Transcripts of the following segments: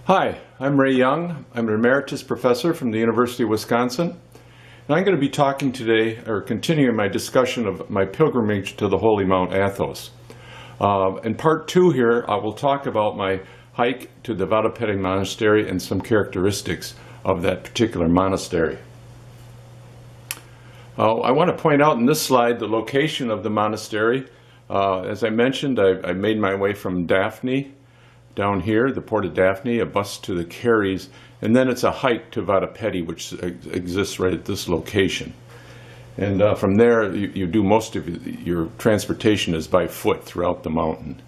Hi, I'm Ray Young. I'm an emeritus professor from the University of Wisconsin. And I'm going to be talking today, or continuing my discussion of my pilgrimage to the holy Mount Athos. In part 2 here, I will talk about my hike to the Vatopedi Monastery and some characteristics of that particular monastery. I want to point out in this slide the location of the monastery. As I mentioned, I made my way from Daphne down here, the port of Daphne, a bus to the Caries, and then it's a hike to Vatopedi, which exists right at this location. And from there, you do most of your transportation is by foot throughout the mountain.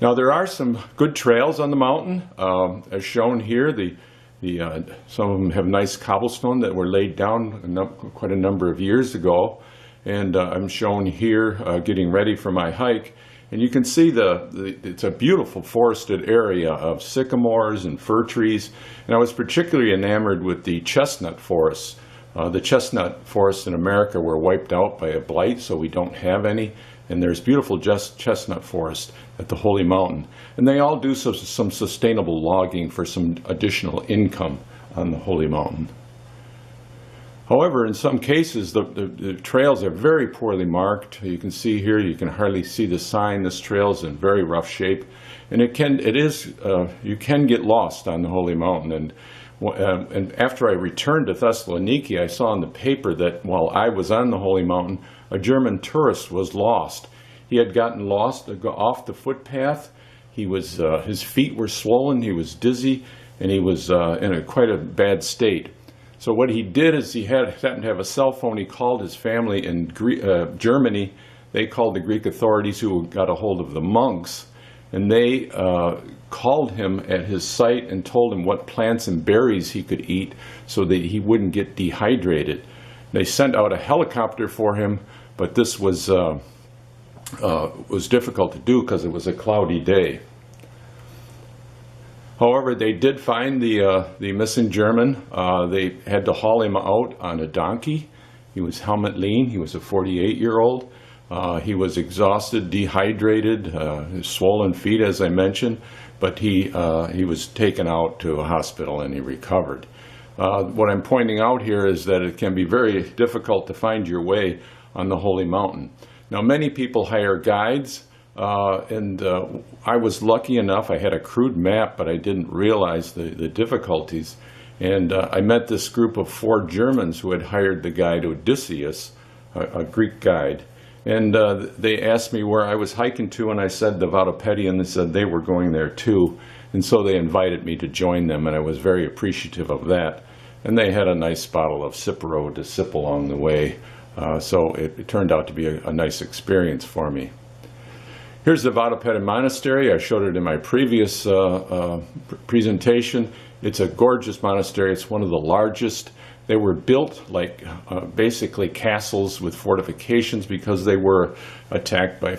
Now, there are some good trails on the mountain, as shown here. Some of them have nice cobblestone that were laid down quite a number of years ago, and I'm shown here getting ready for my hike. And you can see it's a beautiful forested area of sycamores and fir trees. And I was particularly enamored with the chestnut forests. The chestnut forests in America were wiped out by a blight, so we don't have any. And there's beautiful chestnut forest at the Holy Mountain. And they all do some sustainable logging for some additional income on the Holy Mountain. However, in some cases, the trails are very poorly marked. You can see here, you can hardly see the sign. This trail is in very rough shape. And you can get lost on the Holy Mountain. And after I returned to Thessaloniki, I saw in the paper that while I was on the Holy Mountain, a German tourist was lost. He had gotten lost off the footpath. His feet were swollen, he was dizzy, and he was in quite a bad state. So what he did is he happened to have a cell phone. He called his family in Germany. They called the Greek authorities, who got a hold of the monks, and they called him at his site and told him what plants and berries he could eat so that he wouldn't get dehydrated. They sent out a helicopter for him, but this was difficult to do because it was a cloudy day. However, they did find the missing German. They had to haul him out on a donkey. He was helmet lean. He was a 48-year-old. He was exhausted, dehydrated, swollen feet, as I mentioned, but he was taken out to a hospital and he recovered. What I'm pointing out here is that it can be very difficult to find your way on the Holy Mountain. Now, many people hire guides. I was lucky enough, I had a crude map, but I didn't realize the difficulties. And I met this group of 4 Germans who had hired the guide Odysseus, a Greek guide. And they asked me where I was hiking to, and I said the Vatopedi, and they said they were going there too. And so they invited me to join them, and I was very appreciative of that. And they had a nice bottle of Cipro to sip along the way. So it turned out to be a nice experience for me. Here's the Vatopedi Monastery. I showed it in my previous presentation. It's a gorgeous monastery. It's one of the largest. They were built like basically castles with fortifications because they were attacked by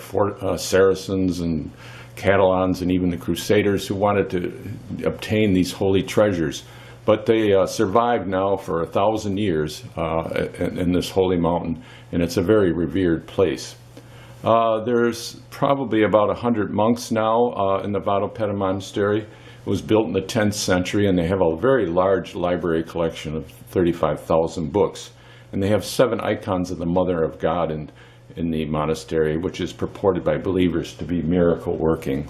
Saracens and Catalans and even the Crusaders who wanted to obtain these holy treasures. But they survived now for 1,000 years in this holy mountain, and it's a very revered place. There's probably about 100 monks now in the Vatopedi Monastery. It was built in the 10th century, and they have a very large library collection of 35,000 books. And they have 7 icons of the Mother of God in the monastery, which is purported by believers to be miracle working.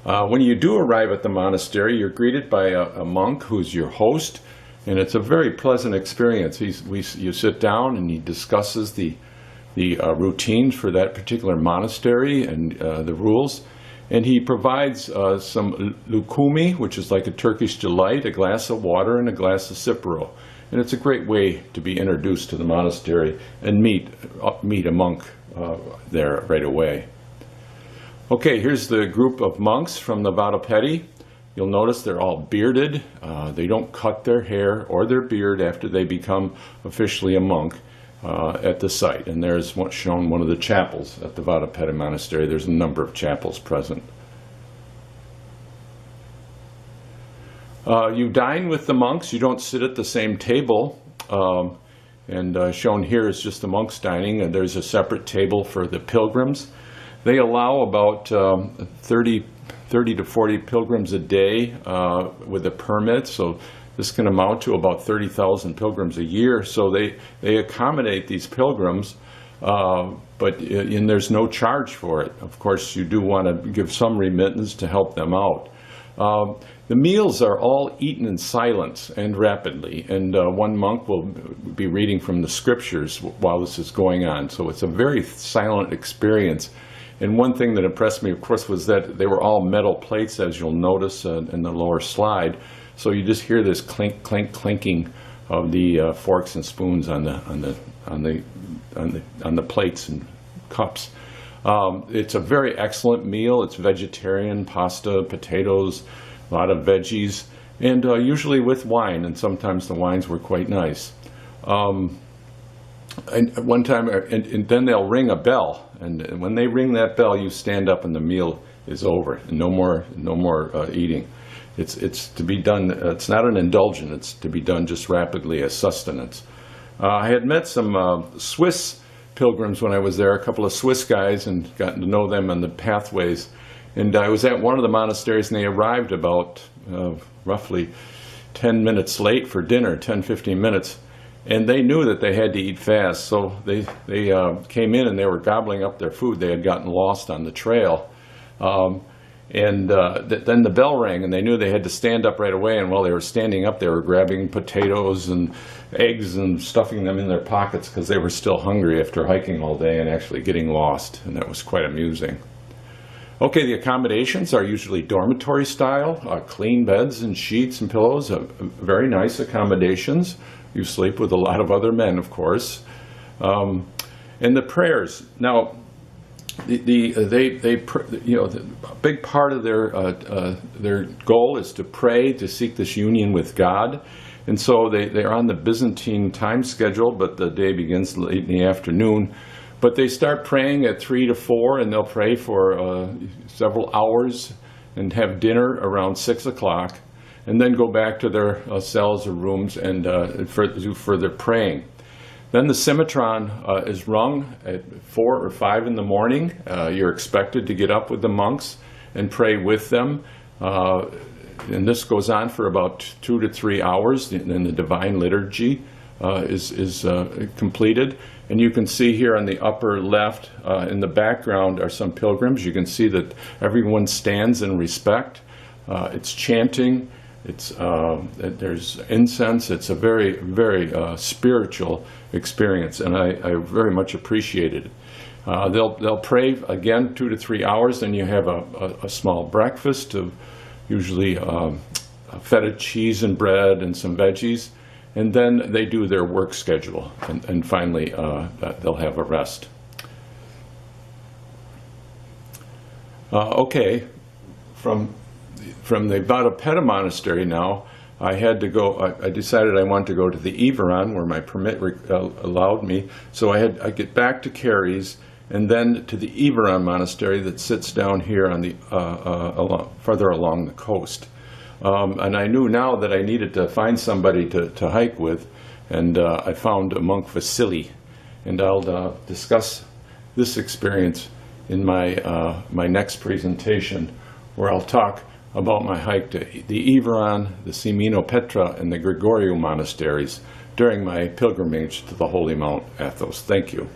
When you do arrive at the monastery, you're greeted by a monk who's your host, and it's a very pleasant experience. You sit down and he discusses the routines for that particular monastery and the rules. And he provides some lukumi, which is like a Turkish delight, a glass of water and a glass of Cipro. And it's a great way to be introduced to the monastery and meet a monk there right away. Okay, here's the group of monks from the Vatopedi. You'll notice they're all bearded. They don't cut their hair or their beard after they become officially a monk. At the site, and there's shown one of the chapels at the Vatopedi Monastery. There's a number of chapels present. You dine with the monks. You don't sit at the same table, and shown here is just the monks dining, and there's a separate table for the pilgrims. They allow about 30 30 to 40 pilgrims a day with a permit, so this can amount to about 30,000 pilgrims a year. So they accommodate these pilgrims, and there's no charge for it. Of course, you do want to give some remittance to help them out. The meals are all eaten in silence and rapidly, and one monk will be reading from the scriptures while this is going on. So it's a very silent experience. And one thing that impressed me, of course, was that they were all metal plates, as you'll notice in the lower slide. So you just hear this clink, clink, clinking of the forks and spoons on the plates and cups. It's a very excellent meal. It's vegetarian, pasta, potatoes, a lot of veggies, and usually with wine, and sometimes the wines were quite nice. And one time, and then they'll ring a bell, and when they ring that bell, you stand up and the meal is over, and no more eating. It's to be done. It's not an indulgence. It's to be done just rapidly as sustenance. I had met some Swiss pilgrims when I was there, a couple of Swiss guys, and gotten to know them on the pathways. And I was at one of the monasteries, and they arrived about roughly 10 minutes late for dinner, 10, 15 minutes. And they knew that they had to eat fast, so they came in and they were gobbling up their food. They had gotten lost on the trail. Then the bell rang, and they knew they had to stand up right away. And while they were standing up, they were grabbing potatoes and eggs and stuffing them in their pockets because they were still hungry after hiking all day and actually getting lost. And that was quite amusing. Okay, the accommodations are usually dormitory style, clean beds and sheets and pillows, very nice accommodations. You sleep with a lot of other men, of course. And the prayers. Now, a big part of their goal is to pray, to seek this union with God. And so they're on the Byzantine time schedule, but the day begins late in the afternoon. But they start praying at 3 to 4, and they'll pray for several hours and have dinner around 6 o'clock, and then go back to their cells or rooms and do further praying. Then the Scimitron is rung at 4 or 5 in the morning. You're expected to get up with the monks and pray with them. And this goes on for about 2 to 3 hours. Then the Divine Liturgy is completed. And you can see here on the upper left, in the background are some pilgrims. You can see that everyone stands in respect. It's chanting. There's incense. It's a very, very spiritual experience, and I very much appreciated it. They'll pray again 2 to 3 hours. Then you have a small breakfast of usually feta cheese and bread and some veggies. And then they do their work schedule, and finally they'll have a rest. Okay, from the Vatopedi Monastery now, I had to go. I decided I wanted to go to the Iveron, where my permit allowed me. So I get back to Carey's, and then to the Iveron Monastery that sits down here on the further along the coast. And I knew now that I needed to find somebody to hike with, and I found a monk Vasily, and I'll discuss this experience in my next presentation, where I'll talk about my hike to the Iveron, the Simino Petra, and the Grigoriou monasteries during my pilgrimage to the holy Mount Athos. Thank you.